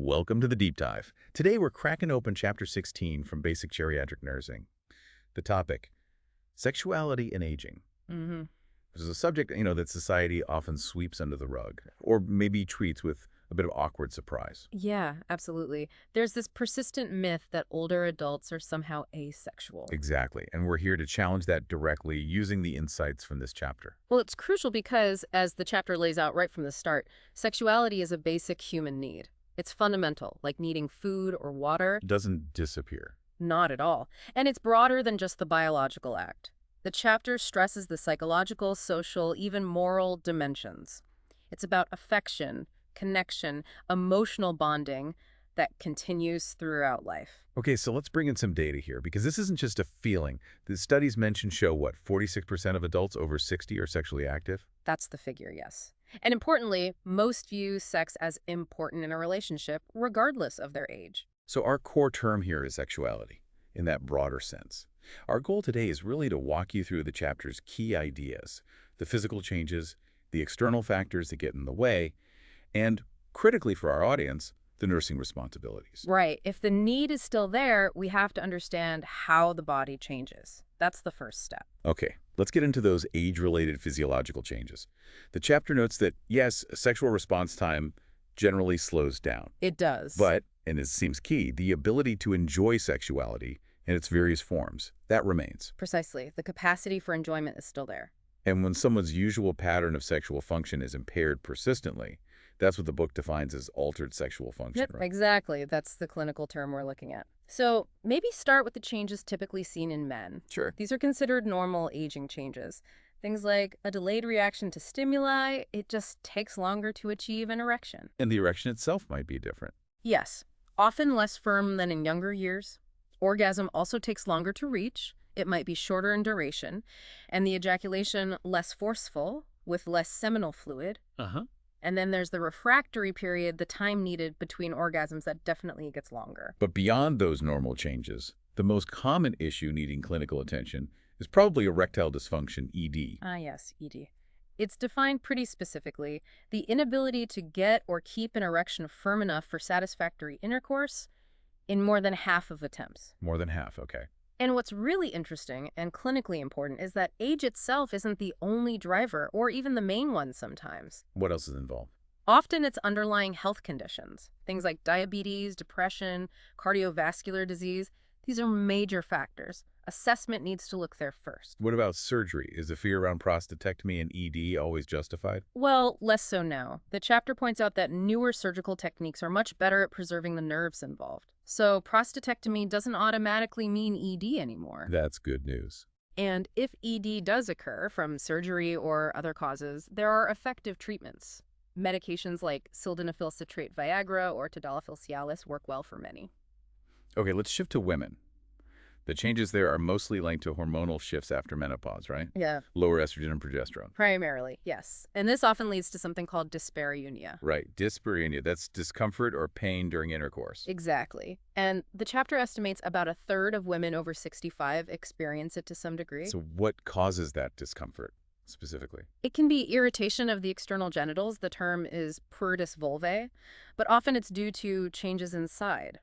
Welcome to the Deep Dive. Today we're cracking open Chapter 16 from Basic Geriatric Nursing. The topic, sexuality and aging. Mm-hmm. This is a subject, that society often sweeps under the rug, or maybe treats with a bit of awkward surprise. Yeah, absolutely. There's this persistent myth that older adults are somehow asexual. Exactly, and we're here to challenge that directly using the insights from this chapter. Well, it's crucial because, as the chapter lays out right from the start, sexuality is a basic human need. It's fundamental, like needing food or water. It doesn't disappear. Not at all. And it's broader than just the biological act. The chapter stresses the psychological, social, even moral dimensions. It's about affection, connection, emotional bonding that continues throughout life. Okay, so let's bring in some data here, because this isn't just a feeling. The studies mentioned show, 46% of adults over 60 are sexually active? That's the figure, yes. And importantly, most view sex as important in a relationship, regardless of their age. So our core term here is sexuality, in that broader sense. Our goal today is really to walk you through the chapter's key ideas, the physical changes, the external factors that get in the way, and, critically for our audience, the nursing responsibilities. Right. If the need is still there, we have to understand how the body changes. That's the first step. Okay, let's get into those age-related physiological changes. The chapter notes that, yes, sexual response time generally slows down. It does. But, and it seems key, the ability to enjoy sexuality in its various forms, that remains. Precisely. The capacity for enjoyment is still there. And when someone's usual pattern of sexual function is impaired persistently, that's what the book defines as altered sexual function, Yep, right? exactly. That's the clinical term we're looking at. So maybe start with the changes typically seen in men. Sure. These are considered normal aging changes. Things like a delayed reaction to stimuli, it just takes longer to achieve an erection. And the erection itself might be different. Yes, often less firm than in younger years. Orgasm also takes longer to reach. It might be shorter in duration. And the ejaculation less forceful, with less seminal fluid. Uh-huh. And then there's the refractory period, the time needed between orgasms that definitely gets longer. But beyond those normal changes, the most common issue needing clinical attention is probably erectile dysfunction, ED. Ah, yes, ED. It's defined pretty specifically. The inability to get or keep an erection firm enough for satisfactory intercourse in more than half of attempts. More than half, okay. And what's really interesting and clinically important is that age itself isn't the only driver or even the main one sometimes. What else is involved? Often it's underlying health conditions, things like diabetes, depression, cardiovascular disease. These are major factors. Assessment needs to look there first. What about surgery? Is the fear around prostatectomy and ED always justified? Well, less so now. The chapter points out that newer surgical techniques are much better at preserving the nerves involved. So prostatectomy doesn't automatically mean ED anymore. That's good news. And if ED does occur from surgery or other causes, there are effective treatments. Medications like sildenafil citrate Viagra or tadalafil Cialis work well for many. Okay, let's shift to women. The changes there are mostly linked to hormonal shifts after menopause, right? Yeah. Lower estrogen and progesterone. Primarily, yes. And this often leads to something called dyspareunia. Right, dyspareunia. That's discomfort or pain during intercourse. Exactly. And the chapter estimates about a third of women over 65 experience it to some degree. So what causes that discomfort specifically? It can be irritation of the external genitals. The term is pruritus vulvae, but often it's due to changes inside.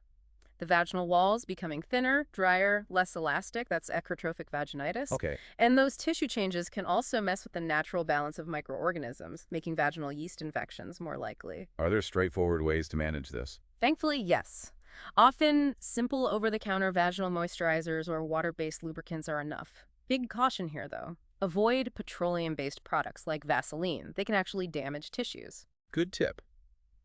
The vaginal walls becoming thinner, drier, less elastic. That's atrophic vaginitis. Okay. And those tissue changes can also mess with the natural balance of microorganisms, making vaginal yeast infections more likely. Are there straightforward ways to manage this? Thankfully, yes. Often, simple over-the-counter vaginal moisturizers or water-based lubricants are enough. Big caution here, though. Avoid petroleum-based products like Vaseline. They can actually damage tissues. Good tip.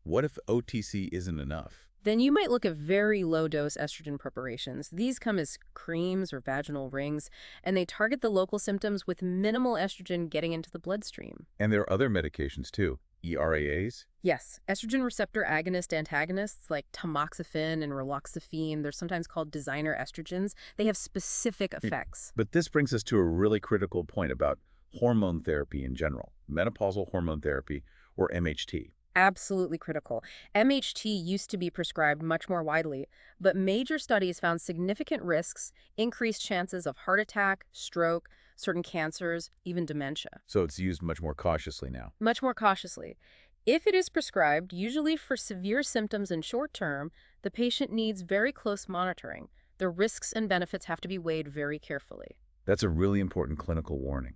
What if OTC isn't enough? Then you might look at very low-dose estrogen preparations. These come as creams or vaginal rings, and they target the local symptoms with minimal estrogen getting into the bloodstream. And there are other medications too. ERAs? Yes, estrogen receptor agonist-antagonists like tamoxifen and raloxifene, they're sometimes called designer estrogens. They have specific effects. But this brings us to a really critical point about hormone therapy in general, menopausal hormone therapy, or MHT. Absolutely critical. MHT used to be prescribed much more widely, but major studies found significant risks, increased chances of heart attack, stroke, certain cancers, even dementia. So it's used much more cautiously now. Much more cautiously. If it is prescribed, usually for severe symptoms and short term, the patient needs very close monitoring. The risks and benefits have to be weighed very carefully. That's a really important clinical warning.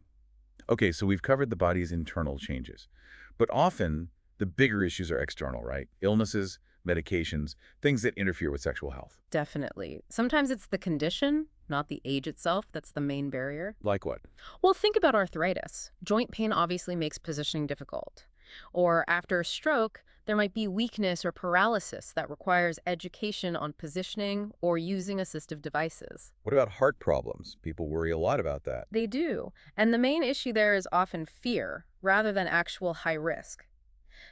Okay, so we've covered the body's internal changes. But often, the bigger issues are external, right? Illnesses, medications, things that interfere with sexual health. Definitely. Sometimes it's the condition, not the age itself, that's the main barrier. Like what? Well, think about arthritis. Joint pain obviously makes positioning difficult. Or after a stroke, there might be weakness or paralysis that requires education on positioning or using assistive devices. What about heart problems? People worry a lot about that. They do. And the main issue there is often fear rather than actual high risk.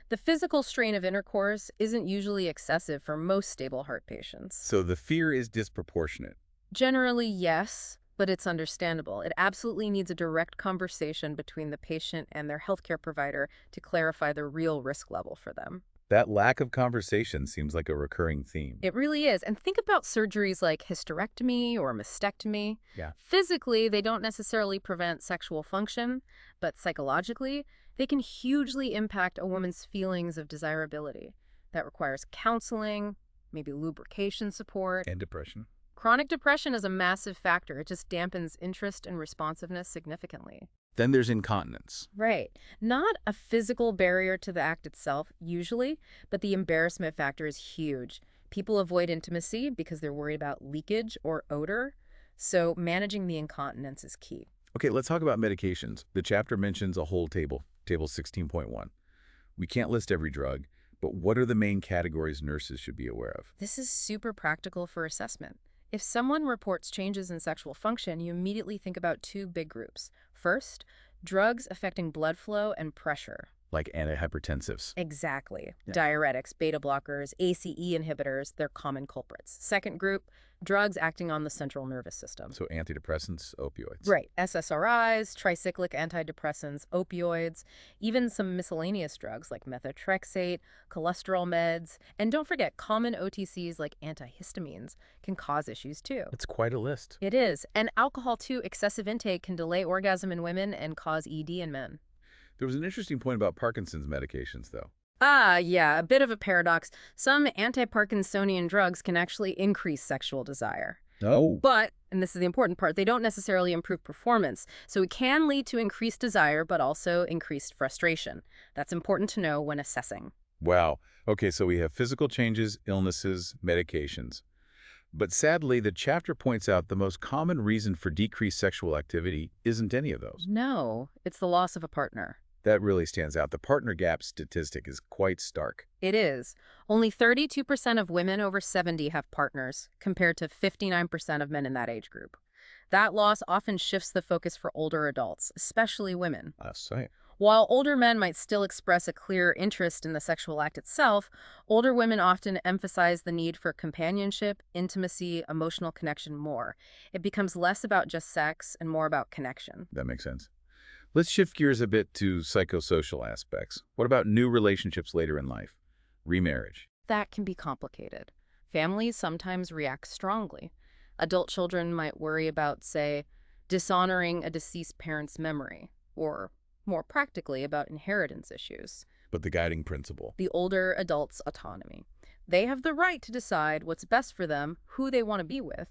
The physical strain of intercourse isn't usually excessive for most stable heart patients. So the fear is disproportionate. Generally, yes, but it's understandable. It absolutely needs a direct conversation between the patient and their healthcare provider to clarify the real risk level for them. That lack of conversation seems like a recurring theme. It really is. And think about surgeries like hysterectomy or mastectomy. Yeah. Physically, they don't necessarily prevent sexual function, but psychologically, they can hugely impact a woman's feelings of desirability. That requires counseling, maybe lubrication support. And depression. Chronic depression is a massive factor. It just dampens interest and responsiveness significantly. Then there's incontinence. Right. Not a physical barrier to the act itself, usually, but the embarrassment factor is huge. People avoid intimacy because they're worried about leakage or odor, so managing the incontinence is key. Okay, let's talk about medications. The chapter mentions a whole table, table 16.1. We can't list every drug, but what are the main categories nurses should be aware of? This is super practical for assessment. If someone reports changes in sexual function, you immediately think about two big groups. First, drugs affecting blood flow and pressure. Like antihypertensives. Exactly. Yeah. Diuretics, beta blockers, ACE inhibitors, they're common culprits. Second group, drugs acting on the central nervous system. So antidepressants, opioids. Right. SSRIs, tricyclic antidepressants, opioids, even some miscellaneous drugs like methotrexate, cholesterol meds, and don't forget common OTCs like antihistamines can cause issues too. It's quite a list. It is. And alcohol too, excessive intake can delay orgasm in women and cause ED in men. There was an interesting point about Parkinson's medications, though. Yeah, a bit of a paradox. Some anti-Parkinsonian drugs can actually increase sexual desire. Oh. But, and this is the important part, they don't necessarily improve performance. So it can lead to increased desire, but also increased frustration. That's important to know when assessing. Wow. Okay, so we have physical changes, illnesses, medications. But sadly, the chapter points out the most common reason for decreased sexual activity isn't any of those. No, it's the loss of a partner. That really stands out. The partner gap statistic is quite stark. It is. Only 32% of women over 70 have partners, compared to 59% of men in that age group. That loss often shifts the focus for older adults, especially women. I say. While older men might still express a clear interest in the sexual act itself, older women often emphasize the need for companionship, intimacy, emotional connection more. It becomes less about just sex and more about connection. That makes sense. Let's shift gears a bit to psychosocial aspects. What about new relationships later in life? Remarriage. That can be complicated. Families sometimes react strongly. Adult children might worry about, say, dishonoring a deceased parent's memory, or more practically about inheritance issues. But the guiding principle. The older adult's autonomy. They have the right to decide what's best for them, who they want to be with.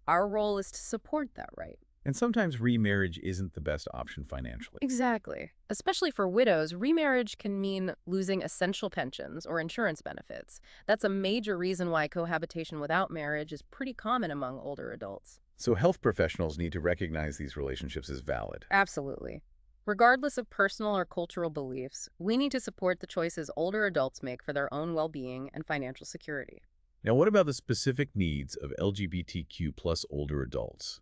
Our role is to support that right. And sometimes remarriage isn't the best option financially. Exactly. Especially for widows, remarriage can mean losing essential pensions or insurance benefits. That's a major reason why cohabitation without marriage is pretty common among older adults. So health professionals need to recognize these relationships as valid. Absolutely. Regardless of personal or cultural beliefs, we need to support the choices older adults make for their own well-being and financial security. Now, what about the specific needs of LGBTQ plus older adults?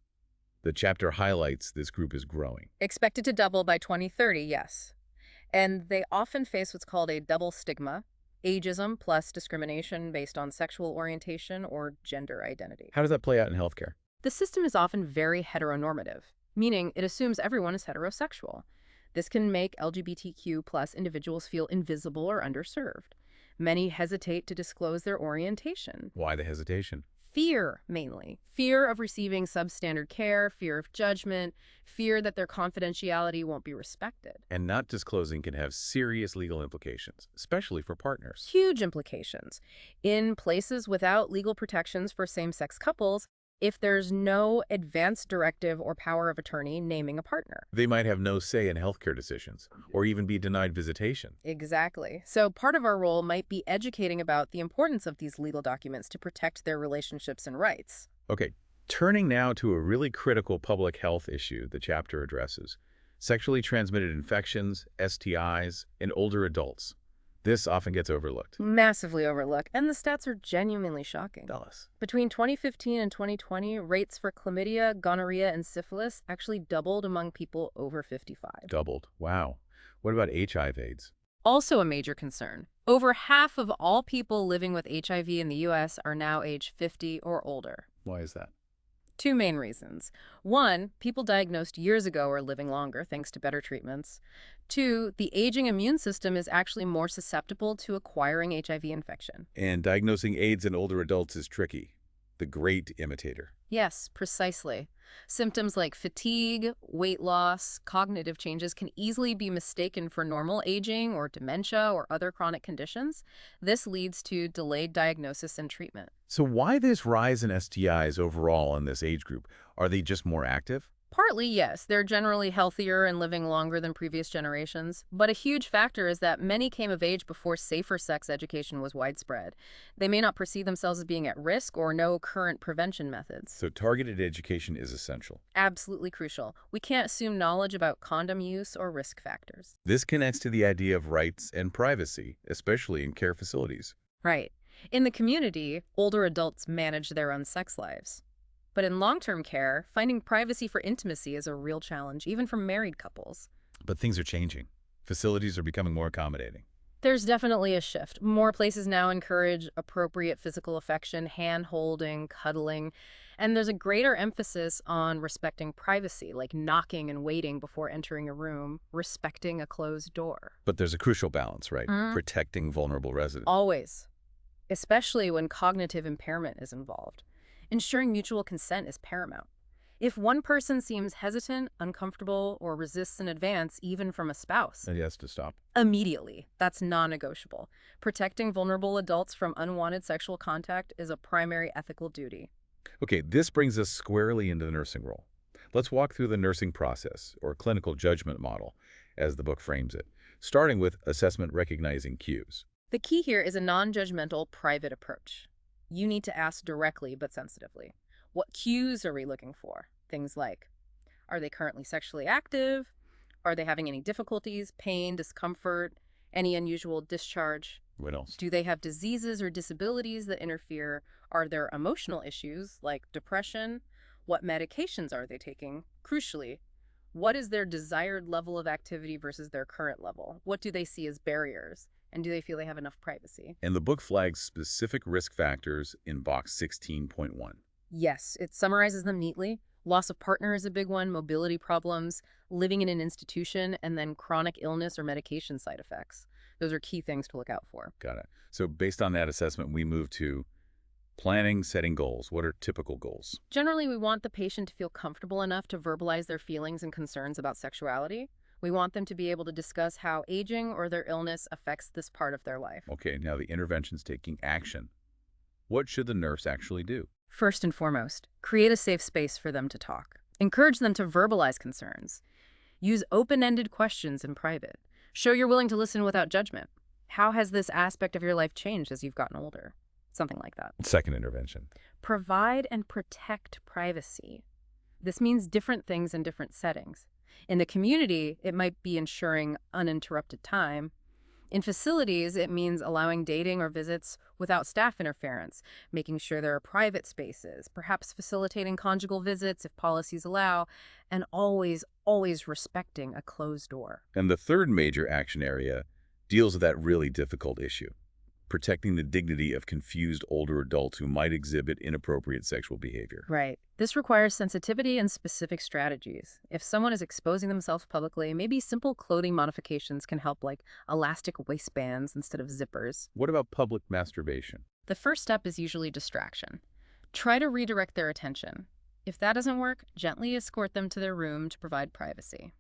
The chapter highlights this group is growing. Expected to double by 2030, yes. And they often face what's called a double stigma, ageism plus discrimination based on sexual orientation or gender identity. How does that play out in healthcare? The system is often very heteronormative, meaning it assumes everyone is heterosexual. This can make LGBTQ plus individuals feel invisible or underserved. Many hesitate to disclose their orientation. Why the hesitation? Fear, mainly. Fear of receiving substandard care, fear of judgment, fear that their confidentiality won't be respected. And not disclosing can have serious legal implications, especially for partners. Huge implications. In places without legal protections for same-sex couples, if there's no advance directive or power of attorney naming a partner. They might have no say in healthcare decisions, or even be denied visitation. Exactly. So part of our role might be educating about the importance of these legal documents to protect their relationships and rights. Okay, turning now to a really critical public health issue the chapter addresses: sexually transmitted infections, STIs, in older adults. This often gets overlooked. Massively overlooked, and the stats are genuinely shocking. Tell us. Between 2015 and 2020, rates for chlamydia, gonorrhea, and syphilis actually doubled among people over 55. Doubled. Wow. What about HIV/AIDS? Also a major concern. Over half of all people living with HIV in the U.S. are now age 50 or older. Why is that? Two main reasons. One, people diagnosed years ago are living longer thanks to better treatments. Two, the aging immune system is actually more susceptible to acquiring HIV infection. And diagnosing AIDS in older adults is tricky. The great imitator. Yes, precisely. Symptoms like fatigue, weight loss, cognitive changes can easily be mistaken for normal aging or dementia or other chronic conditions. This leads to delayed diagnosis and treatment. So why this rise in STIs overall in this age group? Are they just more active? Partly, yes. They're generally healthier and living longer than previous generations. But a huge factor is that many came of age before safer sex education was widespread. They may not perceive themselves as being at risk or know current prevention methods. So targeted education is essential. Absolutely crucial. We can't assume knowledge about condom use or risk factors. This connects to the idea of rights and privacy, especially in care facilities. Right. In the community, older adults manage their own sex lives. But in long-term care, finding privacy for intimacy is a real challenge, even for married couples. But things are changing. Facilities are becoming more accommodating. There's definitely a shift. More places now encourage appropriate physical affection, hand-holding, cuddling, and there's a greater emphasis on respecting privacy, like knocking and waiting before entering a room, respecting a closed door. But there's a crucial balance, right? Protecting vulnerable residents. Always, especially when cognitive impairment is involved. Ensuring mutual consent is paramount. If one person seems hesitant, uncomfortable, or resists an advance, even from a spouse, And he has to stop. immediately, that's non-negotiable. Protecting vulnerable adults from unwanted sexual contact is a primary ethical duty. Okay, this brings us squarely into the nursing role. Let's walk through the nursing process, or clinical judgment model, as the book frames it, starting with assessment recognizing cues. The key here is a non-judgmental, private approach. You need to ask directly but sensitively. What cues are we looking for? Things like, are they currently sexually active? Are they having any difficulties, pain, discomfort, any unusual discharge? What else? Do they have diseases or disabilities that interfere? Are there emotional issues like depression? What medications are they taking? Crucially, what is their desired level of activity versus their current level? What do they see as barriers? And do they feel they have enough privacy? And the book flags specific risk factors in box 16.1. Yes, it summarizes them neatly. Loss of partner is a big one, mobility problems, living in an institution, and then chronic illness or medication side effects. Those are key things to look out for. Got it. So based on that assessment, we move to planning, setting goals. What are typical goals? Generally, we want the patient to feel comfortable enough to verbalize their feelings and concerns about sexuality. We want them to be able to discuss how aging or their illness affects this part of their life. Okay, now the intervention's taking action. What should the nurse actually do? First and foremost, create a safe space for them to talk. Encourage them to verbalize concerns. Use open-ended questions in private. Show you're willing to listen without judgment. How has this aspect of your life changed as you've gotten older? Something like that. Second intervention. Provide and protect privacy. This means different things in different settings. In the community, it might be ensuring uninterrupted time. In facilities, it means allowing dating or visits without staff interference, making sure there are private spaces, perhaps facilitating conjugal visits if policies allow, and always respecting a closed door. And the third major action area deals with that really difficult issue: protecting the dignity of confused older adults who might exhibit inappropriate sexual behavior. Right. This requires sensitivity and specific strategies. If someone is exposing themselves publicly, maybe simple clothing modifications can help, like elastic waistbands instead of zippers. What about public masturbation? The first step is usually distraction. Try to redirect their attention. If that doesn't work, gently escort them to their room to provide privacy.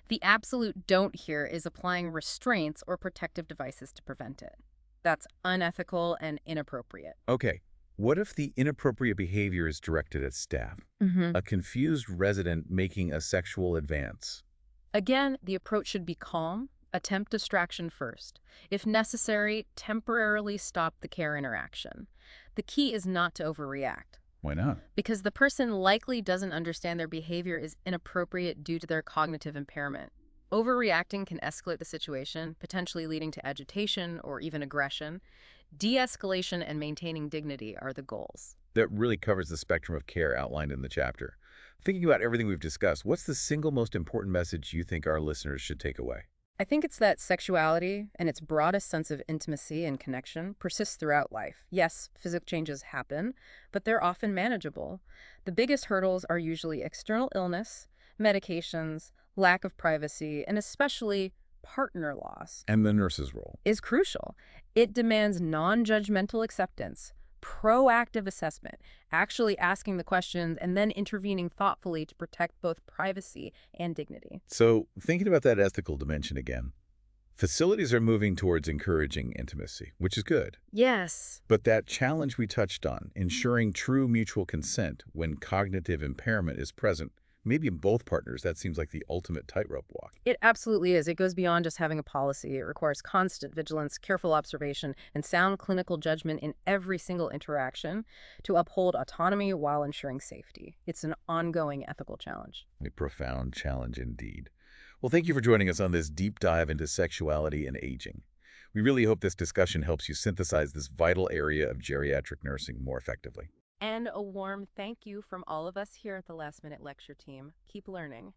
The absolute don't here is applying restraints or protective devices to prevent it. That's unethical and inappropriate. Okay, what if the inappropriate behavior is directed at staff? Hmm. A confused resident making a sexual advance. Again, the approach should be calm. Attempt distraction first. If necessary, temporarily stop the care interaction. The key is not to overreact, Why not? because the person likely doesn't understand their behavior is inappropriate due to their cognitive impairment. Overreacting can escalate the situation, potentially leading to agitation or even aggression. De-escalation and maintaining dignity are the goals. That really covers the spectrum of care outlined in the chapter. Thinking about everything we've discussed, what's the single most important message you think our listeners should take away? I think it's that sexuality and its broadest sense of intimacy and connection persists throughout life. Yes, physical changes happen, but they're often manageable. The biggest hurdles are usually external illness, medications, lack of privacy, and especially partner loss And the nurse's role. is crucial. It demands non-judgmental acceptance, proactive assessment, actually asking the questions and then intervening thoughtfully to protect both privacy and dignity. So, thinking about that ethical dimension again, facilities are moving towards encouraging intimacy, which is good. Yes. But that challenge we touched on, ensuring true mutual consent when cognitive impairment is present, maybe in both partners, that seems like the ultimate tightrope walk. It absolutely is. It goes beyond just having a policy. It requires constant vigilance, careful observation, and sound clinical judgment in every single interaction to uphold autonomy while ensuring safety. It's an ongoing ethical challenge. A profound challenge indeed. Well, thank you for joining us on this deep dive into sexuality and aging. We really hope this discussion helps you synthesize this vital area of geriatric nursing more effectively. And a warm thank you from all of us here at the Last Minute Lecture team. Keep learning.